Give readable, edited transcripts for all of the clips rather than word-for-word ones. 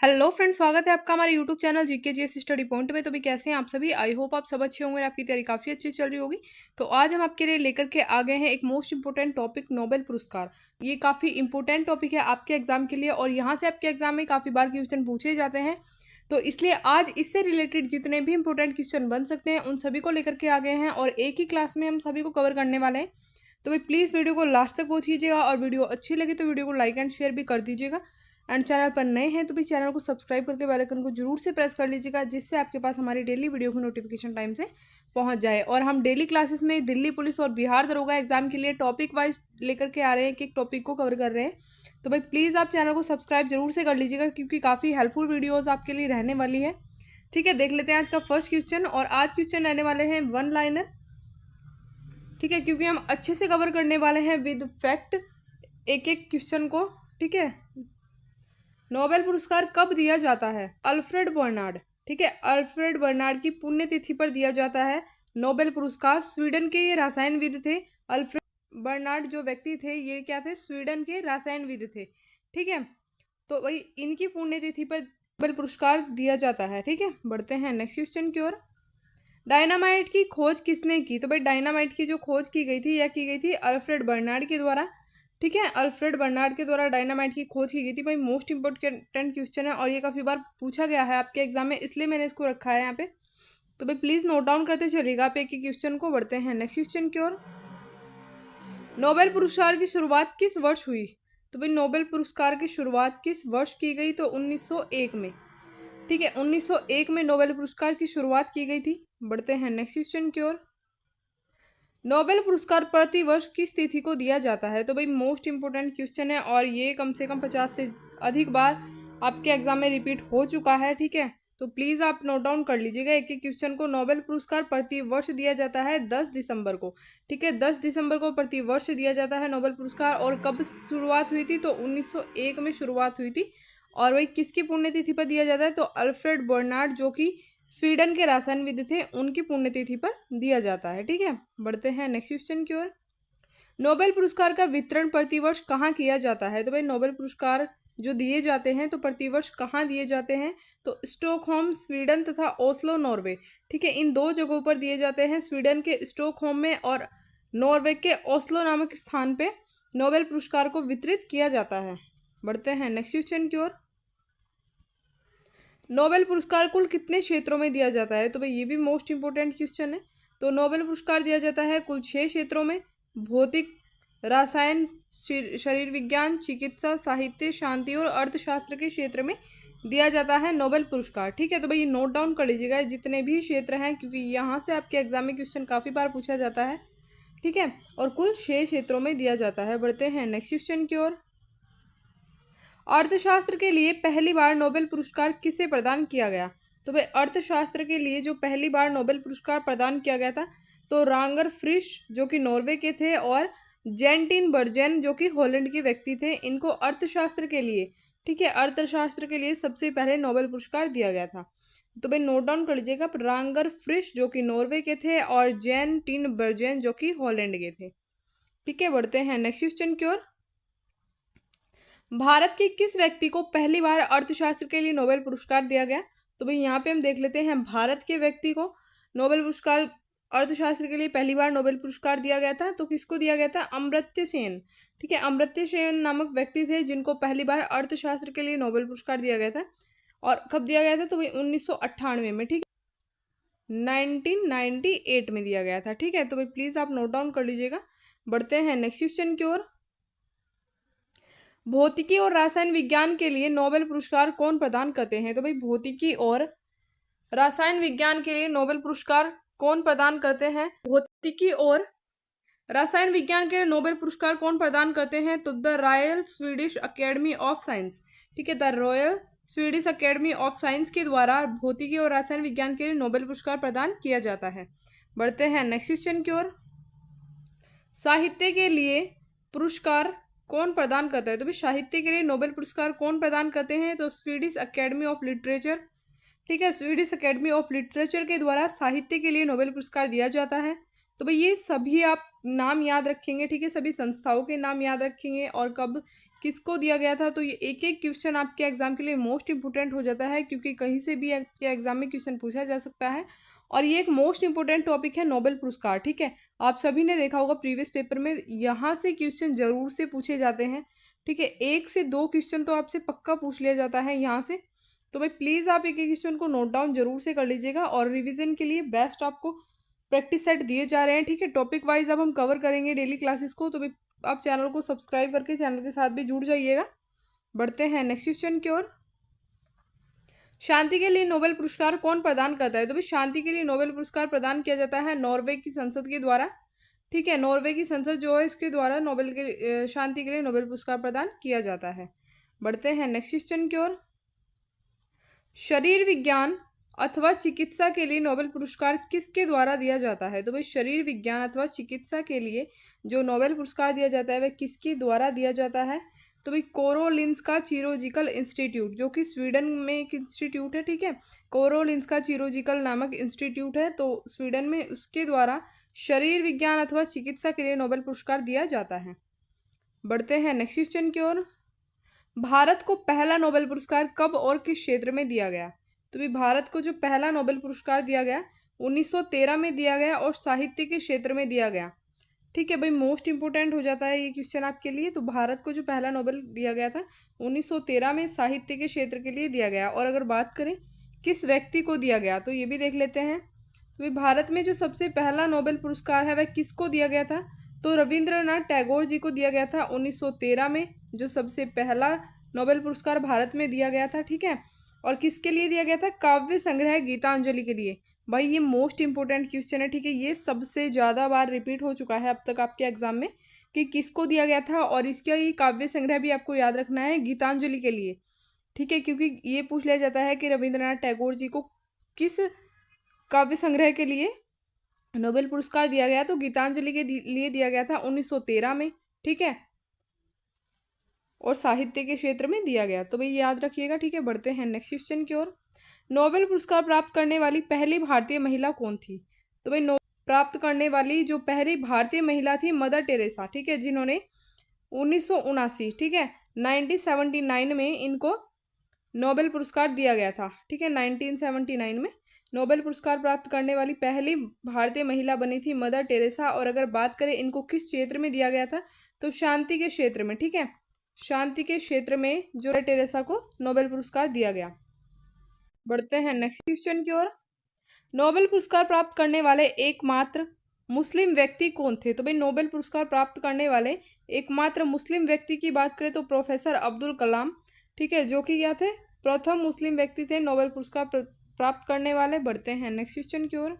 Hello friends, स्वागत है आपका हमारे YouTube channel GK GS study point में। तो भी कैसे हैं आप सभी? आई होप आप सब अच्छे होंगे और आपकी तैयारी काफ़ी अच्छी चल रही होगी। तो आज हम आपके लिए लेकर के आ गए हैं एक मोस्ट इंपोर्टेंट टॉपिक, नोबेल पुरस्कार। ये काफ़ी इंपोर्टेंट टॉपिक है आपके एग्जाम के लिए और यहाँ से आपके एग्जाम में काफ़ी बार क्वेश्चन पूछे जाते हैं। तो इसलिए आज इससे रिलेटेड जितने भी इंपॉर्टेंट क्वेश्चन बन सकते हैं उन सभी को लेकर के आ गए हैं और एक ही क्लास में हम सभी को कवर करने वाले हैं। तो भाई प्लीज़ वीडियो को लास्ट तक वॉच कीजिएगा और वीडियो अच्छी लगे तो वीडियो को लाइक एंड शेयर भी कर दीजिएगा। एंड चैनल पर नए हैं तो भी चैनल को सब्सक्राइब करके बेल आइकन को जरूर से प्रेस कर लीजिएगा, जिससे आपके पास हमारी डेली वीडियो की नोटिफिकेशन टाइम से पहुंच जाए। और हम डेली क्लासेस में दिल्ली पुलिस और बिहार दरोगा एग्जाम के लिए टॉपिक वाइज लेकर के आ रहे हैं, एक टॉपिक को कवर कर रहे हैं। तो भाई प्लीज़ आप चैनल को सब्सक्राइब जरूर से कर लीजिएगा, क्योंकि काफ़ी हेल्पफुल वीडियोज़ आपके लिए रहने वाली है। ठीक है, देख लेते हैं आज का फर्स्ट क्वेश्चन। और आज क्वेश्चन रहने वाले हैं वन लाइनर। ठीक है, क्योंकि हम अच्छे से कवर करने वाले हैं विद फैक्ट एक एक क्वेश्चन को। ठीक है, नोबेल पुरस्कार कब दिया जाता है? Alfred Bernard. ठीक है, अल्फ्रेड बर्नार्ड की पुण्यतिथि पर दिया जाता है नोबेल पुरस्कार। स्वीडन के ये रसायनविद थे। अल्फ्रेड बर्नार्ड जो व्यक्ति थे ये क्या थे? स्वीडन के रसायनविद थे। ठीक है, तो वही इनकी पुण्यतिथि पर नोबेल पुरस्कार दिया जाता है। ठीक है, बढ़ते हैं नेक्स्ट क्वेश्चन की ओर। डायनामाइट की खोज किसने की? तो भाई डायनामाइट की जो खोज की गई थी यह की गई थी अल्फ्रेड बर्नार्ड के द्वारा। ठीक है, अल्फ्रेड बर्नार्ड के द्वारा डायनामाइट की खोज की गई थी। भाई मोस्ट इंपॉर्टेंट क्वेश्चन है और ये काफ़ी बार पूछा गया है आपके एग्जाम में, इसलिए मैंने इसको रखा है यहाँ पे। तो भाई प्लीज़ नोट डाउन करते चलिएगा आप एक ही क्वेश्चन को। बढ़ते हैं नेक्स्ट क्वेश्चन की ओर। नोबेल पुरस्कार की शुरुआत किस वर्ष हुई? तो भाई नोबेल पुरस्कार की शुरुआत किस वर्ष की गई? तो 1901 में। ठीक है, 1901 में नोबेल पुरस्कार की शुरुआत की गई थी। बढ़ते हैं नेक्स्ट क्वेश्चन की ओर। नोबेल पुरस्कार प्रति वर्ष किस तिथि को दिया जाता है? तो भाई मोस्ट इंपोर्टेंट क्वेश्चन है और ये कम से कम 50 से अधिक बार आपके एग्जाम में रिपीट हो चुका है। ठीक है, तो प्लीज़ आप नोट डाउन कर लीजिएगा एक एक क्वेश्चन को। नोबेल पुरस्कार प्रति वर्ष दिया जाता है 10 दिसंबर को। ठीक है, 10 दिसंबर को प्रति वर्ष दिया जाता है नोबेल पुरस्कार। और कब शुरुआत हुई थी? तो 1901 में शुरुआत हुई थी। और वही किसकी पुण्यतिथि पर दिया जाता है? तो अल्फ्रेड बर्नार्ड जो कि स्वीडन के रसायनविद थे उनकी पुण्यतिथि पर दिया जाता है। ठीक है, बढ़ते हैं नेक्स्ट क्वेश्चन की ओर। नोबेल पुरस्कार का वितरण प्रतिवर्ष कहाँ किया जाता है? तो भाई नोबेल पुरस्कार जो दिए जाते हैं तो प्रतिवर्ष कहाँ दिए जाते हैं? तो स्टॉकहोम स्वीडन तथा ओस्लो नॉर्वे। ठीक है, इन दो जगहों पर दिए जाते हैं, स्वीडन के स्टॉकहोम में और नॉर्वे के ओस्लो नामक स्थान पे नोबेल पुरस्कार को वितरित किया जाता है। बढ़ते हैं नेक्स्ट क्वेश्चन की ओर। नोबेल पुरस्कार कुल कितने क्षेत्रों में दिया जाता है? तो भाई ये भी मोस्ट इंपोर्टेंट क्वेश्चन है। तो नोबेल पुरस्कार दिया जाता है कुल 6 क्षेत्रों में। भौतिक, रसायन, शरीर विज्ञान, चिकित्सा, साहित्य, शांति और अर्थशास्त्र के क्षेत्र में दिया जाता है नोबेल पुरस्कार। ठीक है, तो भाई ये नोट डाउन कर लीजिएगा जितने भी क्षेत्र हैं, क्योंकि यहाँ से आपके एग्जाम में क्वेश्चन काफ़ी बार पूछा जाता है। ठीक है, और कुल 6 क्षेत्रों में दिया जाता है। बढ़ते हैं नेक्स्ट क्वेश्चन की ओर। अर्थशास्त्र के लिए पहली बार नोबेल पुरस्कार किसे प्रदान किया गया? तो भाई अर्थशास्त्र के लिए जो पहली बार नोबेल पुरस्कार प्रदान किया गया था तो रांगर फ्रिश जो कि नॉर्वे के थे और जेन टिनबर्जन जो कि हॉलैंड के व्यक्ति थे, इनको अर्थशास्त्र के लिए, ठीक है, अर्थशास्त्र के लिए सबसे पहले नोबेल पुरस्कार दिया गया था। तो भाई नोट डाउन कर लीजिएगा, रांगर फ्रिश जो कि नॉर्वे के थे और जेन टिनबर्जन जो कि हॉलैंड के थे। ठीक है, बढ़ते हैं नेक्स्ट क्वेश्चन की ओर। भारत के किस व्यक्ति को पहली बार अर्थशास्त्र के लिए नोबेल पुरस्कार दिया गया? तो भाई यहाँ पे हम देख लेते हैं, भारत के व्यक्ति को नोबेल पुरस्कार अर्थशास्त्र के लिए पहली बार नोबेल पुरस्कार दिया गया था। तो किसको दिया गया था? अमर्त्य सेन। ठीक है, अमर्त्य सेन नामक व्यक्ति थे जिनको पहली बार अर्थशास्त्र के लिए नोबेल पुरस्कार दिया गया था। और कब दिया गया था? तो भाई 1998 में। ठीक है, 1998 में दिया गया था। ठीक है, तो भाई प्लीज़ आप नोट डाउन कर लीजिएगा। बढ़ते हैं नेक्स्ट क्वेश्चन की ओर। भौतिकी और रसायन विज्ञान के लिए नोबेल पुरस्कार कौन प्रदान करते हैं? तो भाई भौतिकी और रसायन विज्ञान के लिए नोबेल पुरस्कार कौन प्रदान करते हैं? भौतिकी और रसायन विज्ञान के लिए नोबेल पुरस्कार कौन प्रदान करते हैं? तो the royal Swedish academy of science. ठीक है, the royal Swedish academy of science के द्वारा भौतिकी और रसायन विज्ञान के लिए नोबेल पुरस्कार प्रदान किया जाता है। बढ़ते हैं नेक्स्ट क्वेश्चन की ओर। साहित्य के लिए पुरस्कार कौन प्रदान करता है? तो भाई साहित्य के लिए नोबेल पुरस्कार कौन प्रदान करते हैं? तो स्वीडिश अकेडमी ऑफ लिटरेचर। ठीक है, स्वीडिश अकेडमी ऑफ लिटरेचर के द्वारा साहित्य के लिए नोबेल पुरस्कार दिया जाता है। तो भाई ये सभी आप नाम याद रखेंगे। ठीक है, सभी संस्थाओं के नाम याद रखेंगे और कब किसको दिया गया था। तो ये एक एक क्वेश्चन आपके एग्जाम के लिए मोस्ट इंपोर्टेंट हो जाता है, क्योंकि कहीं से भी आपके एग्जाम में क्वेश्चन पूछा जा सकता है। और ये एक मोस्ट इंपोर्टेंट टॉपिक है नोबेल पुरस्कार, ठीक है। आप सभी ने देखा होगा प्रीवियस पेपर में यहाँ से क्वेश्चन जरूर से पूछे जाते हैं, ठीक है। 1 से 2 क्वेश्चन तो आपसे पक्का पूछ लिया जाता है यहाँ से। तो भाई प्लीज़ आप एक एक क्वेश्चन को नोट डाउन जरूर से कर लीजिएगा। और रिवीजन के लिए बेस्ट आपको प्रैक्टिस सेट दिए जा रहे हैं, ठीक है। टॉपिक वाइज अब हम कवर करेंगे डेली क्लासेस को। तो भाई आप चैनल को सब्सक्राइब करके चैनल के साथ भी जुड़ जाइएगा। बढ़ते हैं नेक्स्ट क्वेश्चन की ओर। शांति के लिए नोबेल पुरस्कार कौन प्रदान करता है। तो भाई शांति के लिए नोबेल पुरस्कार प्रदान किया जाता है नॉर्वे की संसद के द्वारा, ठीक है। नॉर्वे की संसद जो है इसके द्वारा नोबेल के शांति के लिए नोबेल पुरस्कार प्रदान किया जाता है। बढ़ते हैं नेक्स्ट क्वेश्चन की ओर। शरीर विज्ञान अथवा चिकित्सा के लिए नोबेल पुरस्कार किसके द्वारा दिया जाता है। तो भाई शरीर विज्ञान अथवा चिकित्सा के लिए जो नोबेल पुरस्कार दिया जाता है वह किसके द्वारा दिया जाता है। तो भाई कोरोलिंस्का चिरोजिकल इंस्टीट्यूट, जो कि स्वीडन में एक इंस्टीट्यूट है, ठीक है। कोरोलिंस्का चिरोजिकल नामक इंस्टीट्यूट है, तो स्वीडन में उसके द्वारा शरीर विज्ञान अथवा चिकित्सा के लिए नोबेल पुरस्कार दिया जाता है। बढ़ते हैं नेक्स्ट क्वेश्चन की ओर। भारत को पहला नोबेल पुरस्कार कब और किस क्षेत्र में दिया गया। तो भी भारत को जो पहला नोबेल पुरस्कार दिया गया 1913 में दिया गया और साहित्य के क्षेत्र में दिया गया, ठीक है। भाई मोस्ट इंपोर्टेंट हो जाता है ये क्वेश्चन आपके लिए। तो भारत को जो पहला नोबेल दिया गया था 1913 में साहित्य के क्षेत्र के लिए दिया गया। और अगर बात करें किस व्यक्ति को दिया गया तो ये भी देख लेते हैं। तो भाई भारत में जो सबसे पहला नोबेल पुरस्कार है वह किसको दिया गया था। तो रविंद्रनाथ टैगोर जी को दिया गया था 1913 में, जो सबसे पहला नोबेल पुरस्कार भारत में दिया गया था, ठीक है। और किसके लिए दिया गया था। काव्य संग्रह गीतांजलि के लिए। भाई ये मोस्ट इंपोर्टेंट क्वेश्चन है, ठीक है। ये सबसे ज़्यादा बार रिपीट हो चुका है अब तक आपके एग्जाम में कि किसको दिया गया था। और इसका ये काव्य संग्रह भी आपको याद रखना है गीतांजलि के लिए, ठीक है। क्योंकि ये पूछ लिया जाता है कि रविंद्रनाथ टैगोर जी को किस काव्य संग्रह के लिए नोबेल पुरस्कार दिया गया। तो गीतांजलि के लिए दिया गया था 1913 में, ठीक है। और साहित्य के क्षेत्र में दिया गया, तो भाई याद रखिएगा, ठीक है। बढ़ते हैं नेक्स्ट क्वेश्चन की ओर। नोबेल पुरस्कार प्राप्त करने वाली पहली भारतीय महिला कौन थी। तो भाई नोबेल प्राप्त करने वाली जो पहली भारतीय महिला थी मदर टेरेसा, ठीक है, जिन्होंने 1979, ठीक है, 1979 में इनको नोबेल पुरस्कार दिया गया था, ठीक है। 1979 में नोबेल पुरस्कार प्राप्त करने वाली पहली भारतीय महिला बनी थी मदर टेरेसा। और अगर बात करें इनको किस क्षेत्र में दिया गया था तो शांति के क्षेत्र में, ठीक है। शांति के क्षेत्र में जो टेरेसा को नोबेल पुरस्कार दिया गया। बढ़ते हैं नेक्स्ट क्वेश्चन की ओर। नोबेल पुरस्कार प्राप्त करने वाले एकमात्र मुस्लिम व्यक्ति कौन थे। तो भाई नोबेल पुरस्कार प्राप्त करने वाले एकमात्र मुस्लिम व्यक्ति की बात करें तो प्रोफेसर अब्दुल कलाम, ठीक है, जो कि क्या थे, प्रथम मुस्लिम व्यक्ति थे नोबेल पुरस्कार प्राप्त करने वाले। बढ़ते हैं नेक्स्ट क्वेश्चन की ओर।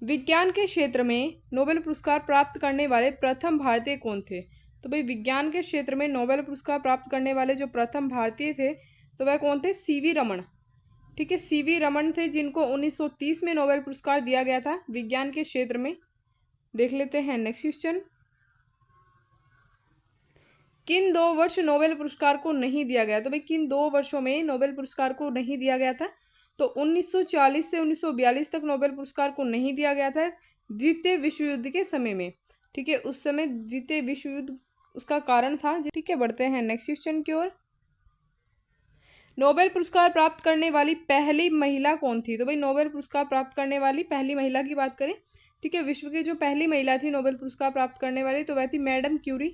विज्ञान के क्षेत्र में नोबेल पुरस्कार प्राप्त करने वाले प्रथम भारतीय कौन थे। तो भाई विज्ञान के क्षेत्र में नोबेल पुरस्कार प्राप्त करने वाले जो प्रथम भारतीय थे तो वह कौन थे, सीवी रमन, ठीक है। सीवी रमन थे, जिनको 1930 में नोबेल पुरस्कार दिया गया था विज्ञान के क्षेत्र में। देख लेते हैं नेक्स्ट क्वेश्चन। किन 2 वर्ष नोबेल पुरस्कार को नहीं दिया गया। तो भाई किन 2 वर्षों में नोबेल पुरस्कार को नहीं दिया गया था। तो 1940 से 1942 तक नोबेल पुरस्कार को नहीं दिया गया था द्वितीय विश्व युद्ध के समय में, ठीक है। उस समय द्वितीय विश्व युद्ध उसका कारण था, ठीक है। बढ़ते हैं नेक्स्ट क्वेश्चन की ओर। नोबेल पुरस्कार प्राप्त करने वाली पहली महिला कौन थी। तो भाई नोबेल पुरस्कार प्राप्त करने वाली पहली महिला की बात करें, ठीक है, विश्व की जो पहली महिला थी नोबेल पुरस्कार प्राप्त करने वाली तो वह थी मैडम क्यूरी,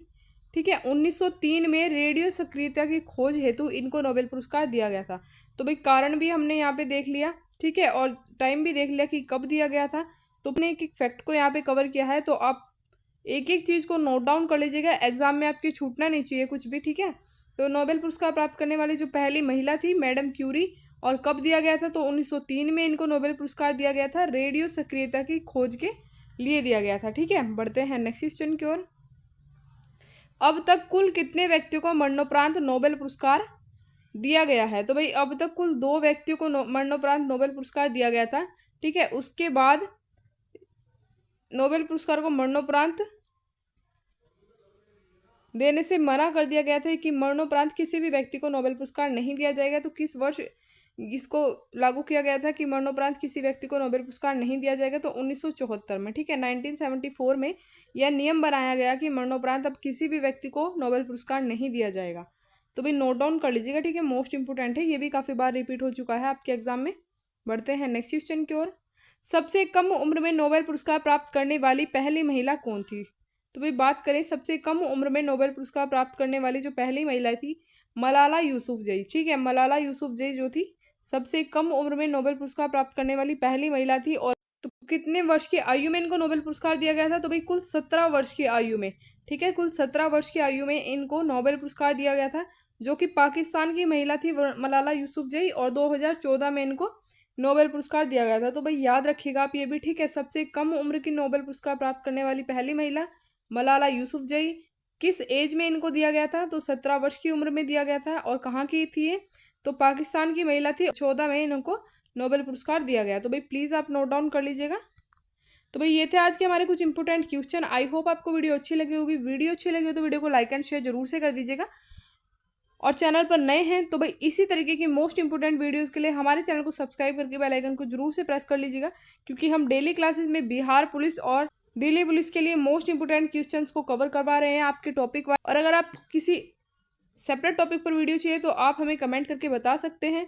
ठीक है। 1903 में रेडियो सक्रियता की खोज हेतु इनको नोबेल पुरस्कार दिया गया था। तो भाई कारण भी हमने यहाँ पे देख लिया, ठीक है, और टाइम भी देख लिया कि कब दिया गया था। तो अपने एक एक फैक्ट को यहाँ पे कवर किया है, तो आप एक एक चीज़ को नोट डाउन कर लीजिएगा, एग्जाम में आपकी छूटना नहीं चाहिए कुछ भी, ठीक है। तो नोबेल पुरस्कार प्राप्त करने वाली जो पहली महिला थी मैडम क्यूरी, और कब दिया गया था तो 1903 में इनको नोबेल पुरस्कार दिया गया था रेडियो सक्रियता की खोज के लिए दिया गया था, ठीक है। बढ़ते हैं नेक्स्ट क्वेश्चन की ओर। अब तक कुल कितने व्यक्तियों को मरणोपरांत नोबेल पुरस्कार दिया गया है। तो भाई अब तक कुल 2 व्यक्तियों को मरणोपरांत नोबेल पुरस्कार दिया गया था, ठीक है। उसके बाद नोबेल पुरस्कार को मरणोपरांत देने से मना कर दिया गया था कि मरणोपरांत किसी भी व्यक्ति को नोबेल पुरस्कार नहीं दिया जाएगा। तो किस वर्ष इसको लागू किया गया था कि मरणोपरांत किसी व्यक्ति को नोबेल पुरस्कार नहीं दिया जाएगा, तो 1974 में, ठीक है। 1974 में यह नियम बनाया गया कि मरणोपरांत अब किसी भी व्यक्ति को नोबेल पुरस्कार नहीं दिया जाएगा। तो भाई नोट डाउन कर लीजिएगा, ठीक है, मोस्ट इंपोर्टेंट है, ये भी काफ़ी बार रिपीट हो चुका है आपके एग्जाम में। बढ़ते हैं नेक्स्ट क्वेश्चन की ओर। सबसे कम उम्र में नोबेल पुरस्कार प्राप्त करने वाली पहली महिला कौन थी? तो भाई बात करें सबसे कम उम्र में नोबेल पुरस्कार प्राप्त करने वाली जो पहली महिला थी, मलाला यूसुफजई, ठीक है। मलाला यूसुफजई जो थी सबसे कम उम्र में नोबेल पुरस्कार प्राप्त करने वाली पहली महिला थी। और तो कितने वर्ष की आयु में इनको नोबेल पुरस्कार दिया गया था? तो भाई कुल 17 वर्ष की आयु में, ठीक है, कुल 17 वर्ष की आयु में इनको नोबेल पुरस्कार दिया गया था, जो कि पाकिस्तान की महिला थी मलाला यूसुफजई, और 2014 में इनको नोबेल पुरस्कार दिया गया था। तो भाई याद रखिएगा आप ये भी, ठीक है। सबसे कम उम्र की नोबेल पुरस्कार प्राप्त करने वाली पहली महिला मलाला यूसुफजई। किस एज में इनको दिया गया था? तो 17 वर्ष की उम्र में दिया गया था। और कहाँ की थी ये? तो पाकिस्तान की महिला थी। 14 में इनको नोबेल पुरस्कार दिया गया। तो भाई प्लीज़ आप नोट डाउन कर लीजिएगा। तो भाई ये थे आज के हमारे कुछ इंपॉर्टेंट क्वेश्चन। आई होप आपको वीडियो अच्छी लगी होगी। वीडियो अच्छी लगी हो तो वीडियो को लाइक एंड शेयर जरूर से कर दीजिएगा। और चैनल पर नए हैं तो भाई इसी तरीके की मोस्ट इंपोर्टेंट वीडियोस के लिए हमारे चैनल को सब्सक्राइब करके बेल आइकन को जरूर से प्रेस कर लीजिएगा, क्योंकि हम डेली क्लासेस में बिहार पुलिस और दिल्ली पुलिस के लिए मोस्ट इंपोर्टेंट क्वेश्चंस को कवर करवा रहे हैं आपके टॉपिक वाइज। और अगर आप किसी सेपरेट टॉपिक पर वीडियो चाहिए तो आप हमें कमेंट करके बता सकते हैं।